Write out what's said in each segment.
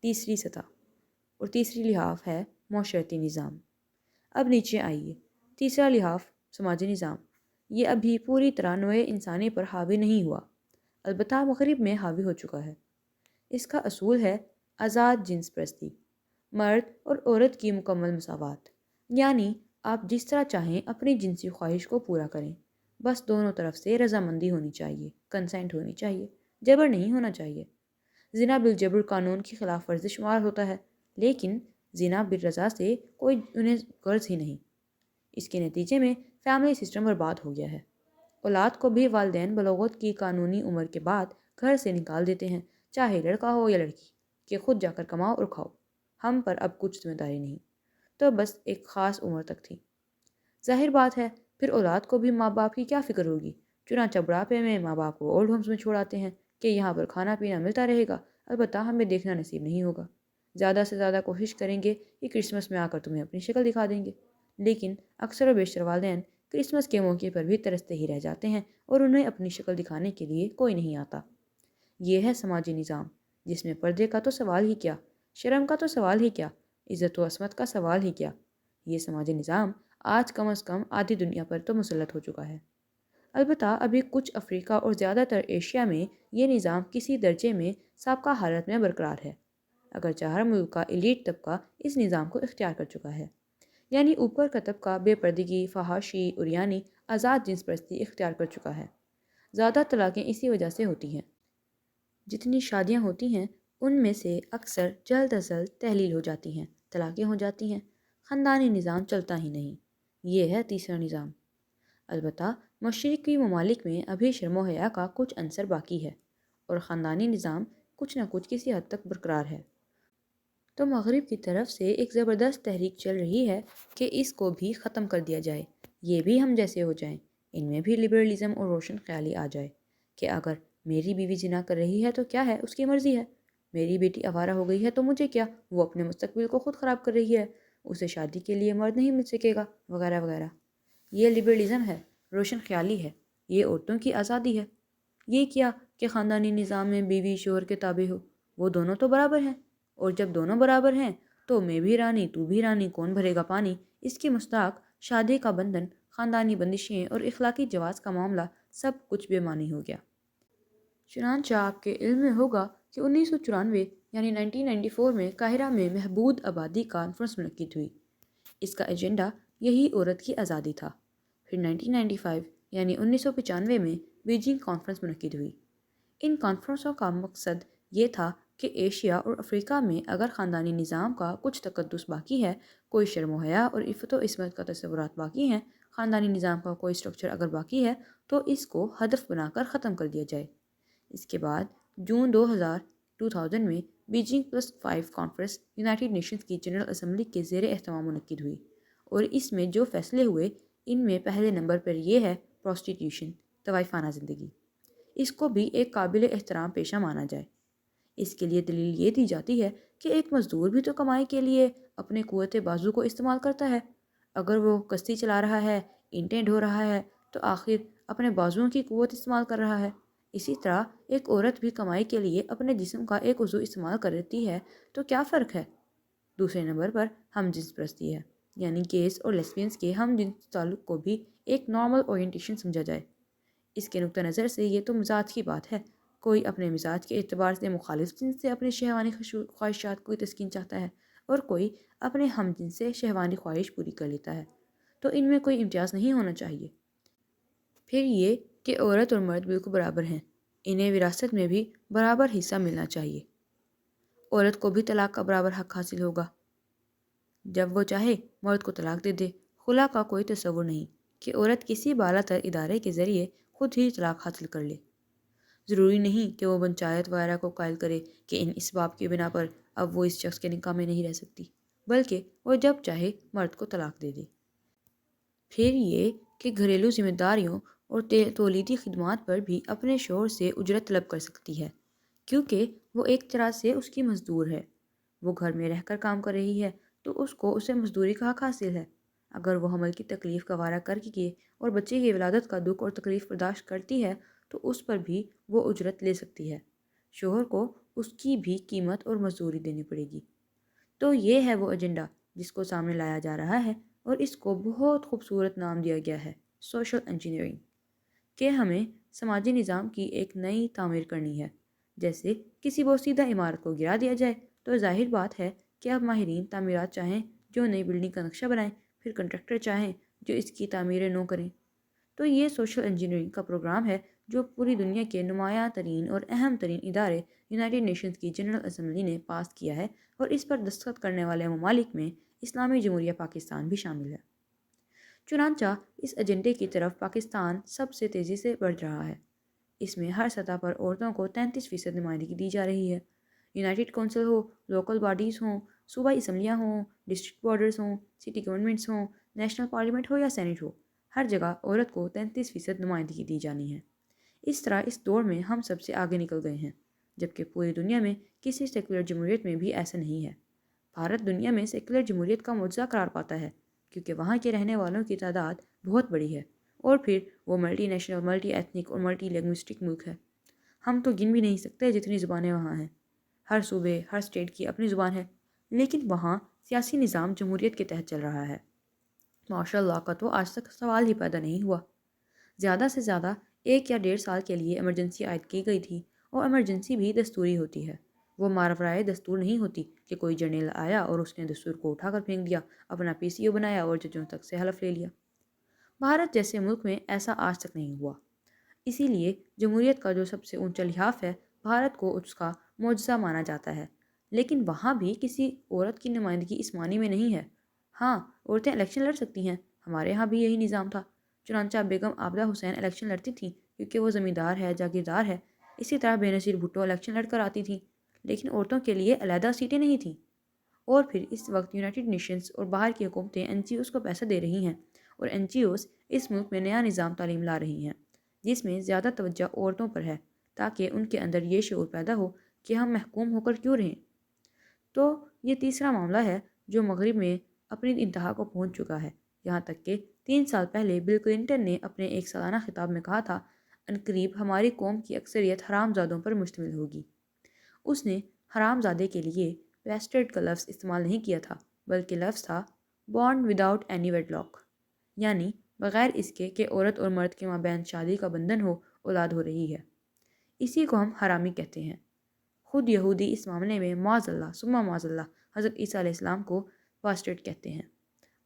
تیسری سطح اور تیسری لحاف ہے معاشرتی نظام۔ اب نیچے آئیے، تیسرا لحاف سماجی نظام، یہ ابھی پوری طرح نوع انسانی پر حاوی نہیں ہوا، البتہ مغرب میں حاوی ہو چکا ہے۔ اس کا اصول ہے آزاد جنس پرستی، مرد اور عورت کی مکمل مساوات، یعنی آپ جس طرح چاہیں اپنی جنسی خواہش کو پورا کریں، بس دونوں طرف سے رضامندی ہونی چاہیے، کنسنٹ ہونی چاہیے، جبر نہیں ہونا چاہیے۔ زنا بالجبر قانون کی خلاف ورزی شمار ہوتا ہے، لیکن زنا بالرضا سے کوئی انہیں غرض ہی نہیں۔ اس کے نتیجے میں فیملی سسٹم برباد ہو گیا ہے۔ اولاد کو بھی والدین بلوغت کی قانونی عمر کے بعد گھر سے نکال دیتے ہیں، چاہے لڑکا ہو یا لڑکی، کہ خود جا کر کماؤ اور کھاؤ، ہم پر اب کچھ ذمہ داری نہیں۔ تو بس ایک خاص عمر تک تھی۔ ظاہر بات ہے پھر اولاد کو بھی ماں باپ کی کیا فکر ہوگی، چنانچہ بڑھاپے میں ماں باپ کو اولڈ ہومز میں چھوڑاتے ہیں کہ یہاں پر کھانا پینا ملتا رہے گا، البتہ ہمیں دیکھنا نصیب نہیں ہوگا۔ زیادہ سے زیادہ کوشش کریں گے کہ کرسمس میں آ کر تمہیں اپنی شکل دکھا دیں گے، لیکن اکثر و بیشتر والدین کرسمس کے موقع پر بھی ترستے ہی رہ جاتے ہیں اور انہیں اپنی شکل دکھانے کے لیے کوئی نہیں آتا۔ یہ ہے سماجی نظام، جس میں پردے کا تو سوال ہی کیا، شرم کا تو سوال ہی کیا، عزت و عصمت کا سوال ہی کیا۔ یہ سماجی نظام آج کم از کم آدھی دنیا پر تو مسلط ہو چکا ہے۔ البتہ ابھی کچھ افریقہ اور زیادہ تر ایشیا میں یہ نظام کسی درجے میں سابقہ حالت میں برقرار ہے، اگرچہ ہر ملک کا ایلیٹ طبقہ اس نظام کو اختیار کر چکا ہے، یعنی اوپر کا طبقہ بے پردگی، فحاشی اور یعنی آزاد جنس پرستی اختیار کر چکا ہے۔ زیادہ طلاقیں اسی وجہ سے ہوتی ہیں۔ جتنی شادیاں ہوتی ہیں ان میں سے اکثر جلد از جلد تحلیل ہو جاتی ہیں، طلاقیں ہو جاتی ہیں، خاندانی نظام چلتا ہی نہیں۔ یہ ہے تیسرا نظام۔ البتہ مشرقی ممالک میں ابھی شرم و حیا کا کچھ عنصر باقی ہے اور خاندانی نظام کچھ نہ کچھ کسی حد تک برقرار ہے۔ تو مغرب کی طرف سے ایک زبردست تحریک چل رہی ہے کہ اس کو بھی ختم کر دیا جائے، یہ بھی ہم جیسے ہو جائیں، ان میں بھی لبرلزم اور روشن خیالی آ جائے کہ اگر میری بیوی زنا کر رہی ہے تو کیا ہے، اس کی مرضی ہے، میری بیٹی آوارہ ہو گئی ہے تو مجھے کیا، وہ اپنے مستقبل کو خود خراب کر رہی ہے، اسے شادی کے لیے مرد نہیں مل سکے گا، وغیرہ وغیرہ۔ یہ لبرلزم ہے، روشن خیالی ہے، یہ عورتوں کی آزادی ہے۔ یہ کیا کہ خاندانی نظام میں بیوی شوہر کے تابع ہو، وہ دونوں تو برابر ہیں، اور جب دونوں برابر ہیں تو میں بھی رانی تو بھی رانی، کون بھرے گا پانی۔ اس کی مستاق شادی کا بندھن، خاندانی بندشیں اور اخلاقی جواز کا معاملہ سب کچھ بے معنی ہو گیا۔ چنانچہ آپ کے علم میں ہوگا کہ 1994 یعنی 1994 میں قاہرہ میں محدود آبادی کانفرنس منعقد ہوئی۔ اس کا ایجنڈا یہی عورت کی آزادی تھا۔ پھر 1995 یعنی 1995 میں بیجنگ کانفرنس منعقد ہوئی۔ ان کانفرنسوں کا مقصد یہ تھا کہ ایشیا اور افریقہ میں اگر خاندانی نظام کا کچھ تقدس باقی ہے، کوئی شرم و حیا اور عفت و عصمت کا تصورات باقی ہیں، خاندانی نظام کا کوئی اسٹرکچر اگر باقی ہے تو اس کو ہدف بنا کر ختم کر دیا جائے۔ اس کے بعد جون 2000 میں بیجنگ+5 کانفرنس یونائٹڈ نیشنز کی جنرل اسمبلی کے زیر اہتمام منعقد ہوئی، اور اس میں جو فیصلے ہوئے ان میں پہلے نمبر پر یہ ہے پروسٹیٹیوشن، طوائفانہ زندگی۔ اس کو بھی ایک قابل احترام پیشہ مانا جائے۔ اس کے لیے دلیل یہ دی جاتی ہے کہ ایک مزدور بھی تو کمائی کے لیے اپنے قوت بازو کو استعمال کرتا ہے۔ اگر وہ کشتی چلا رہا ہے، اینٹیں ڈھو رہا ہے، تو آخر اپنے بازوؤں کی قوت استعمال کر رہا ہے۔ اسی طرح ایک عورت بھی کمائی کے لیے اپنے جسم کا ایک عضو استعمال کرتی ہے، تو کیا فرق ہے؟ دوسرے نمبر پر ہم جنس پرستی ہے، یعنی گیز اور لیسبینز کے ہم جنس تعلق کو بھی ایک نارمل اورینٹیشن سمجھا جائے۔ اس کے نقطہ نظر سے یہ تو مزاج کی بات ہے، کوئی اپنے مزاج کے اعتبار سے مخالف جنس سے اپنے شہوانی خواہشات کو تسکین چاہتا ہے، اور کوئی اپنے ہم جنس سے شہوانی خواہش پوری کر لیتا ہے، تو ان میں کوئی امتیاز نہیں ہونا چاہیے۔ پھر یہ کہ عورت اور مرد بالکل برابر ہیں، انہیں وراثت میں بھی برابر حصہ ملنا چاہیے۔ عورت کو بھی طلاق کا برابر حق حاصل ہوگا، جب وہ چاہے مرد کو طلاق دے دے۔ خلا کا کوئی تصور نہیں کہ عورت کسی بالا تر ادارے کے ذریعے خود ہی طلاق حاصل کر لے۔ ضروری نہیں کہ وہ پنچایت وغیرہ کو قائل کرے کہ ان اسباب کی بنا پر اب وہ اس شخص کے نکاح میں نہیں رہ سکتی، بلکہ وہ جب چاہے مرد کو طلاق دے دے۔ پھر یہ کہ گھریلو ذمہ داریوں اور تولیدی خدمات پر بھی اپنے شوہر سے اجرت طلب کر سکتی ہے، کیونکہ وہ ایک طرح سے اس کی مزدور ہے۔ وہ گھر میں رہ کر کام کر رہی ہے تو اس کو اسے مزدوری کا حق حاصل ہے۔ اگر وہ حمل کی تکلیف گوارا کر کے اور بچے کی ولادت کا دکھ اور تکلیف برداشت کرتی ہے تو اس پر بھی وہ اجرت لے سکتی ہے۔ شوہر کو اس کی بھی قیمت اور مزدوری دینی پڑے گی۔ تو یہ ہے وہ ایجنڈا جس کو سامنے لایا جا رہا ہے، اور اس کو بہت خوبصورت نام دیا گیا ہے، سوشل انجینئرنگ، کہ ہمیں سماجی نظام کی ایک نئی تعمیر کرنی ہے۔ جیسے کسی بوسیدہ عمارت کو گرا دیا جائے تو ظاہر بات ہے کہ اب ماہرین تعمیرات چاہیں جو نئی بلڈنگ کا نقشہ بنائیں، پھر کنٹریکٹر چاہیں جو اس کی تعمیریں نو کریں۔ تو یہ سوشل انجینئرنگ کا پروگرام ہے جو پوری دنیا کے نمایاں ترین اور اہم ترین ادارے یونائٹڈ نیشنز کی جنرل اسمبلی نے پاس کیا ہے، اور اس پر دستخط کرنے والے ممالک میں اسلامی جمہوریہ پاکستان بھی شامل ہے۔ چنانچہ اس ایجنڈے کی طرف پاکستان سب سے تیزی سے بڑھ رہا ہے۔ اس میں ہر سطح پر عورتوں کو 33% نمائندگی دی جا رہی ہے۔ یونائٹڈ کونسل ہو، لوکل باڈیز ہوں، صوبائی اسمبلیاں ہوں، ڈسٹرکٹ بارڈرز ہوں، سٹی گورنمنٹس ہوں، نیشنل پارلیمنٹ ہو یا سینٹ ہو، ہر جگہ عورت کو 33% نمائندگی دی جانی ہے۔ اس طرح اس دور میں ہم سب سے آگے نکل گئے ہیں، جبکہ پوری دنیا میں کسی سیکولر جمہوریت میں بھی ایسا نہیں ہے۔ بھارت دنیا میں سیکولر جمہوریت کا معجزہ قرار پاتا ہے، کیونکہ وہاں کے رہنے والوں کی تعداد بہت بڑی ہے، اور پھر وہ ملٹی نیشنل، ملٹی ایتھنک اور ملٹی لینگوسٹک ملک ہے۔ ہم تو گن بھی نہیں سکتے جتنی زبانیں وہاں ہیں۔ ہر صوبے، ہر اسٹیٹ کی اپنی زبان ہے، لیکن وہاں سیاسی نظام جمہوریت کے تحت چل رہا ہے۔ معاشرہ اللہ کا تو آج تک سوال ہی پیدا نہیں ہوا۔ زیادہ سے زیادہ 1 یا 1.5 سال کے لیے ایمرجنسی عائد کی گئی تھی، اور ایمرجنسی بھی دستوری ہوتی ہے، وہ ماورائے دستور نہیں ہوتی کہ کوئی جرنیل آیا اور اس نے دستور کو اٹھا کر پھینک دیا، اپنا PCO بنایا اور ججوں تک سے حلف لے لیا۔ بھارت جیسے ملک میں ایسا آج تک نہیں ہوا۔ اسی لیے جمہوریت کا جو سب سے اونچا لحاف ہے، بھارت کو اس کا معجزہ مانا جاتا ہے۔ لیکن وہاں بھی کسی عورت کی نمائندگی اس معنی میں نہیں ہے۔ ہاں، عورتیں الیکشن لڑ سکتی ہیں، ہمارے ہاں بھی یہی نظام تھا۔ چنانچہ بیگم عابدہ حسین الیکشن لڑتی تھیں کیونکہ وہ زمیندار ہے، جاگیردار ہے۔ اسی طرح بے نظیر بھٹو الیکشن لڑ کر آتی تھیں، لیکن عورتوں کے لیے علیحدہ سیٹیں نہیں تھیں۔ اور پھر اس وقت یونائٹڈ نیشنز اور باہر کی حکومتیں NGOs کو پیسہ دے رہی ہیں، اور NGOs اس ملک میں نیا نظام تعلیم لا رہی ہیں جس میں زیادہ توجہ عورتوں پر ہے، تاکہ ان کے اندر یہ شعور پیدا ہو کہ ہم محکوم ہو کر کیوں رہیں۔ تو یہ تیسرا معاملہ ہے جو مغرب میں اپنی انتہا کو پہنچ چکا ہے، یہاں تک کہ 3 سال پہلے بل کلنٹن نے اپنے ایک سالانہ خطاب میں کہا تھا، عنقریب ہماری قوم کی اکثریت حرام زادوں پر مشتمل ہوگی۔ اس نے حرام زادے کے لیے بیسٹرڈ کا لفظ استعمال نہیں کیا تھا، بلکہ لفظ تھا بورن وداؤٹ اینی ویڈلاک، یعنی بغیر اس کے کہ عورت اور مرد کے مابین شادی کا بندھن ہو، اولاد ہو رہی ہے۔ اسی کو ہم حرامی کہتے ہیں۔ خود یہودی اس معاملے میں معاذ اللہ ثم معاذ اللہ حضرت عیسیٰ علیہ السلام کو باسٹرڈ کہتے ہیں۔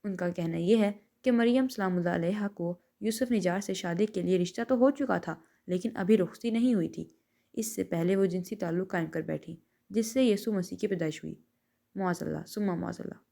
ان کا کہنا یہ ہے کہ مریم سلام اللہ علیہا کو یوسف نجار سے شادی کے لیے رشتہ تو ہو چکا تھا، لیکن ابھی رخصتی نہیں ہوئی تھی۔ اس سے پہلے وہ جنسی تعلق قائم کر بیٹھی، جس سے یسوع مسیح کی پیدائش ہوئی۔ معاذ اللہ ثم معاذ اللہ۔